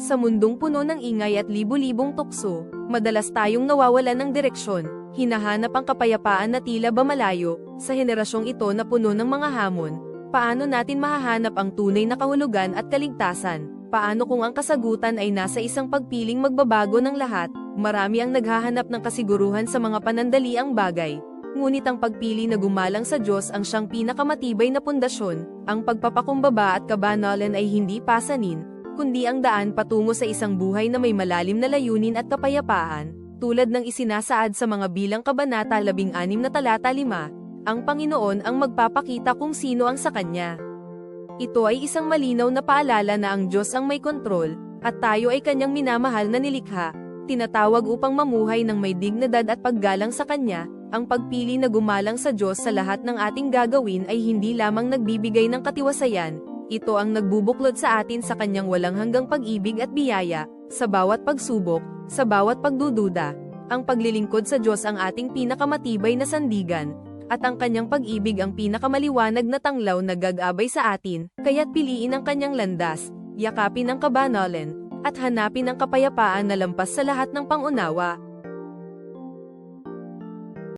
Sa mundong puno ng ingay at libu-libong tukso, madalas tayong nawawalan ng direksyon, hinahanap ang kapayapaan na tila ba malayo. Sa henerasyong ito na puno ng mga hamon, paano natin mahahanap ang tunay na kahulugan at kaligtasan? Paano kung ang kasagutan ay nasa isang pagpiling magbabago ng lahat? Marami ang naghahanap ng kasiguruhan sa mga panandaliang bagay. Ngunit ang pagpili na gumalang sa Diyos ang siyang pinakamatibay na pundasyon. Ang pagpapakumbaba at kabanalan ay hindi pasanin, kundi ang daan patungo sa isang buhay na may malalim na layunin at kapayapaan. Tulad ng isinasaad sa mga bilang kabanata 16 na talata 5, ang Panginoon ang magpapakita kung sino ang sa Kanya. Ito ay isang malinaw na paalala na ang Diyos ang may kontrol, at tayo ay Kanyang minamahal na nilikha, tinatawag upang mamuhay ng may dignidad at paggalang sa Kanya. Ang pagpili na gumalang sa Diyos sa lahat ng ating gagawin ay hindi lamang nagbibigay ng katiwasayan, ito ang nagbubuklod sa atin sa Kanyang walang hanggang pag-ibig at biyaya, sa bawat pagsubok, sa bawat pagdududa. Ang paglilingkod sa Diyos ang ating pinakamatibay na sandigan, at ang Kanyang pag-ibig ang pinakamaliwanag na tanglaw na gag-abay sa atin, kaya't piliin ang Kanyang landas, yakapin ang kabanalan, at hanapin ang kapayapaan na lampas sa lahat ng pangunawa.